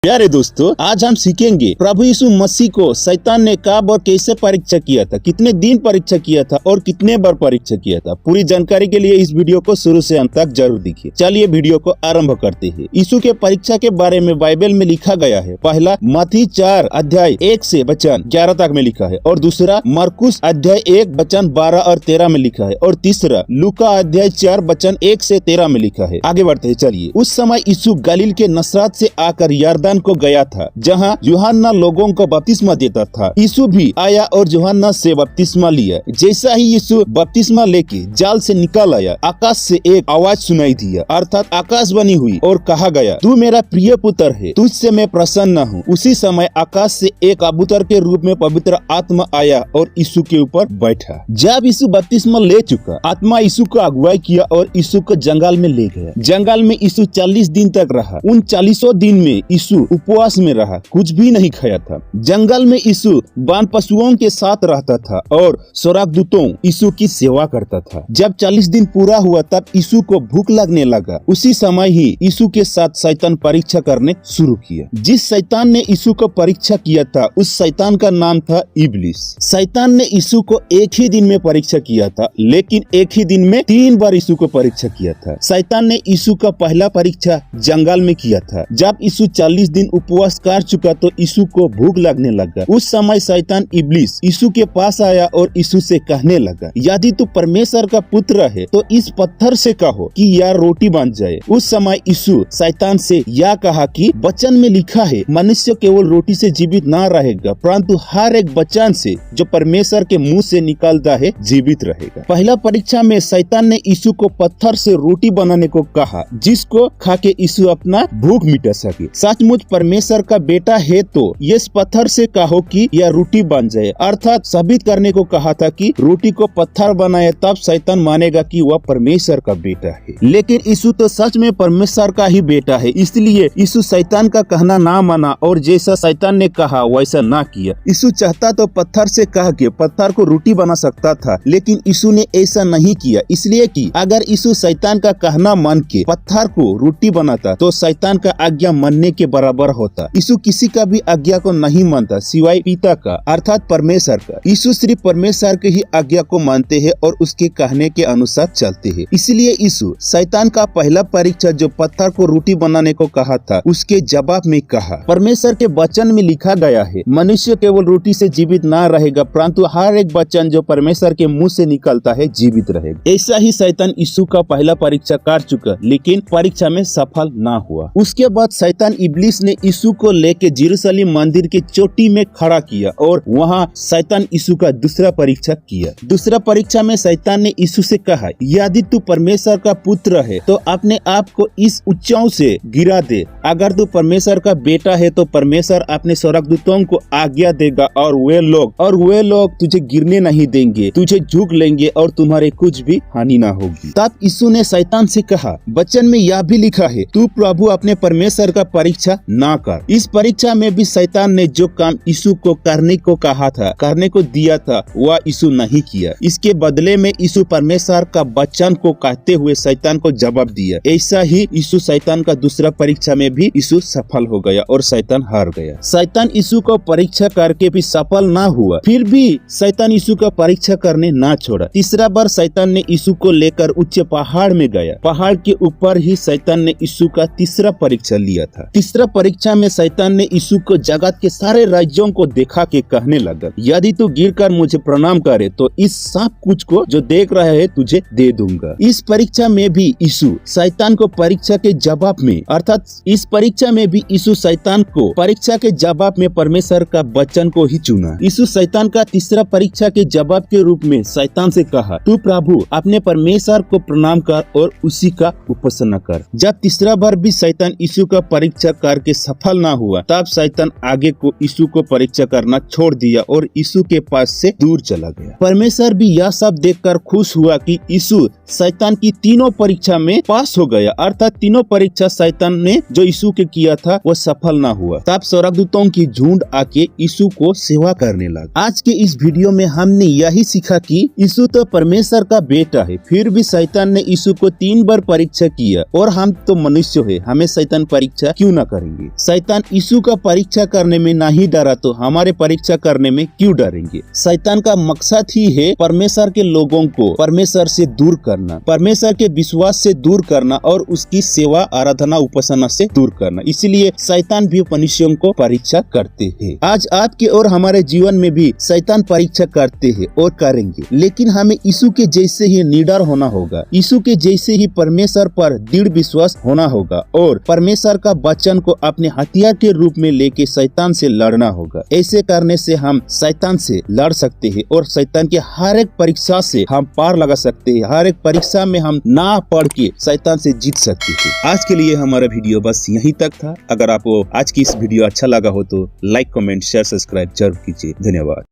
प्यारे दोस्तों, आज हम सीखेंगे प्रभु यीशु मसीह को शैतान ने कब और कैसे परीक्षा किया था, कितने दिन परीक्षा किया था और कितने बार परीक्षा किया था। पूरी जानकारी के लिए इस वीडियो को शुरू से अंत तक जरूर देखिए। चलिए वीडियो को आरंभ करते हैं। यीशु के परीक्षा के बारे में बाइबल में लिखा गया है। पहला मत्ती 4 अध्याय 1 से वचन 11 तक में लिखा है और दूसरा मरकुस अध्याय 1 वचन 12 और 13 में लिखा है और तीसरा लूका अध्याय 4 वचन 1 से 13 में लिखा है। आगे बढ़ते हैं। चलिए। उस समय यीशु गलील के नसरत से आकर यरदन को गया था, जहाँ यूहन्ना लोगों को बपतिस्मा देता था। यीशु भी आया और यूहन्ना से बपतिस्मा लिया। जैसा ही यीशु बपतिस्मा लेके जाल से निकल आया, आकाश से एक आवाज सुनाई दिया, अर्थात आकाश बनी हुई और कहा गया, तू मेरा प्रिय पुत्र है, तुझसे मैं प्रसन्न हूँ। उसी समय आकाश से एक कबूतर के रूप में पवित्र आत्मा आया और यीशु के ऊपर बैठा। जब यीशु बपतिस्मा ले चुका, आत्मा यीशु को अगुवाई किया और यीशु को जंगल में ले गया। जंगल में यीशु 40 दिन तक रहा। उन 40 दिन में यीशु उपवास में रहा, कुछ भी नहीं खाया था। जंगल में यीशु वन पशुओं के साथ रहता था और स्वर्गदूतों यीशु की सेवा करता था। जब 40 दिन पूरा हुआ तब यीशु को भूख लगने लगा। उसी समय ही यीशु के साथ शैतान परीक्षा करने शुरू किया। जिस शैतान ने यीशु को परीक्षा किया था, उस शैतान का नाम था इब्लिस। शैतान ने यीशु को एक ही दिन में परीक्षा किया था, लेकिन एक ही दिन में 3 बार यीशु को परीक्षा किया था। शैतान ने यीशु का पहला परीक्षा जंगल में किया था। जब यीशु 40 दिन उपवास कर चुका तो यीशु को भूख लगने लगा। उस समय शैतान इब्लिस यीशु के पास आया और यीशु से कहने लगा, यदि तू परमेश्वर का पुत्र है तो इस पत्थर से कहो कि यह रोटी बन जाए। उस समय यीशु शैतान से यह कहा कि वचन में लिखा है, मनुष्य केवल रोटी से जीवित न रहेगा, परंतु हर एक वचन से जो परमेश्वर के मुंह से निकलता है जीवित रहेगा। पहला परीक्षा में शैतान ने यीशु को पत्थर से रोटी बनाने को कहा, जिसको खा के यीशु अपना भूख मिटा सके। सचमुच परमेश्वर का बेटा है तो इस पत्थर से कहो कि यह रोटी बन जाए, अर्थात साबित करने को कहा था कि रोटी को पत्थर बनाए, तब शैतान मानेगा कि वह परमेश्वर का बेटा है। लेकिन यीशु तो सच में परमेश्वर का ही बेटा है, इसलिए यीशु शैतान का कहना ना माना और जैसा शैतान ने कहा वैसा ना किया। यीशु चाहता तो पत्थर से कह के पत्थर को रोटी बना सकता था, लेकिन यीशु ने ऐसा नहीं किया, इसलिए कि अगर यीशु शैतान का कहना मान के पत्थर को रोटी बनाता तो शैतान का आज्ञा मानने के बराबर होता। यीशु किसी का भी आज्ञा को नहीं मानता सिवाय पिता का, अर्थात परमेश्वर का। यीशु सिर्फ परमेश्वर के ही आज्ञा को मानते हैं और उसके कहने के अनुसार चलते हैं। इसलिए यीशु शैतान का पहला परीक्षा जो पत्थर को रोटी बनाने को कहा था, उसके जवाब में कहा, परमेश्वर के वचन में लिखा गया है, मनुष्य केवल रोटी से जीवित न रहेगा, परंतु हर एक वचन जो परमेश्वर के मुंह से निकलता है जीवित रहेगा। ऐसा ही शैतान यीशु का पहला परीक्षा कर चुका, लेकिन परीक्षा में सफल न हुआ। उसके बाद शैतान इब्लिस ने यीशु को लेके यरूशलेम मंदिर के चोटी में खड़ा किया और वहाँ शैतान यीशु का दूसरा परीक्षा किया। दूसरा परीक्षा में शैतान ने यीशु से कहा, यदि तू परमेश्वर का पुत्र है तो अपने आप को इस ऊंचाई से गिरा दे। अगर तू परमेश्वर का बेटा है तो परमेश्वर अपने स्वर्गदूतों को आज्ञा देगा और वे लोग तुझे गिरने नहीं देंगे, तुझे झुक लेंगे और तुम्हारे कुछ भी हानि ना होगी। तब यीशु ने शैतान से कहा, वचन में यह भी लिखा है, तू प्रभु अपने परमेश्वर का परीक्षा ना कर। इस परीक्षा में भी शैतान ने जो काम यीशु को करने को कहा था, करने को दिया था, वह यीशु नहीं किया। इसके बदले में यीशु परमेश्वर का वचन को कहते हुए शैतान को जवाब दिया। ऐसा ही यीशु शैतान का दूसरा परीक्षा में भी यीशु सफल हो गया और शैतान हार गया। शैतान यीशु को परीक्षा करके भी सफल ना हुआ, फिर भी शैतान यीशु का परीक्षा करने ना छोड़ा। तीसरा बार शैतान ने यीशु को लेकर ऊंचे पहाड़ में गया। पहाड़ के ऊपर ही शैतान ने यीशु का तीसरा परीक्षा लिया था। तीसरा परीक्षा में शैतान ने यीशु को जगत के सारे राज्यों को देखा के कहने लगा, यदि तू गिरकर मुझे प्रणाम करे तो इस सब कुछ को जो देख रहा है तुझे दे दूंगा। इस परीक्षा में भी यीशु शैतान को परीक्षा के जवाब में, अर्थात इस परीक्षा में भी यीशु शैतान को परीक्षा के जवाब में परमेश्वर का वचन को ही चुना। यीशु शैतान का तीसरा परीक्षा के जवाब के रूप में शैतान से कहा, तू प्रभु अपने परमेश्वर को प्रणाम कर और उसी का उपासना कर। जब तीसरा बार भी शैतान यीशु का परीक्षा करके सफल ना हुआ, तब शैतान आगे को यीशु को परीक्षा करना छोड़ दिया और यीशु के पास से दूर चला गया। परमेश्वर भी यह सब देखकर खुश हुआ कि यीशु शैतान की तीनों परीक्षा में पास हो गया, अर्थात तीनों परीक्षा शैतान ने जो यीशु के किया था वो सफल ना हुआ। तब स्वर्गदूतों की झुंड आके यीशु को सेवा करने लगा। आज के इस वीडियो में हमने यही सीखा कि यीशु तो परमेश्वर का बेटा है, फिर भी शैतान ने यीशु को 3 बार परीक्षा किया और हम तो मनुष्य है, हमें शैतान परीक्षा क्यों न करेंगे। डरेंगे। शैतान यीशु का परीक्षा करने में नहीं डरा तो हमारे परीक्षा करने में क्यों डरेंगे। शैतान का मकसद ही है परमेश्वर के लोगों को परमेश्वर से दूर करना, परमेश्वर के विश्वास से दूर करना और उसकी सेवा आराधना उपासना से दूर करना। इसीलिए शैतान भी मनुष्यों को परीक्षा करते हैं। आज आपके और हमारे जीवन में भी शैतान परीक्षा करते हैं और करेंगे, लेकिन हमें यीशु के जैसे ही निडर होना होगा, यीशु के जैसे ही परमेश्वर पर दृढ़ विश्वास होना होगा और परमेश्वर का वचन को अपने हथियार के रूप में लेके शैतान से लड़ना होगा। ऐसे करने से हम शैतान से लड़ सकते हैं और शैतान के हर एक परीक्षा से हम पार लगा सकते हैं। हर एक परीक्षा में हम ना पढ़ के शैतान से जीत सकते हैं। आज के लिए हमारा वीडियो बस यहीं तक था। अगर आपको आज की इस वीडियो अच्छा लगा हो तो लाइक, कमेंट, शेयर, सब्सक्राइब जरूर कीजिए। धन्यवाद।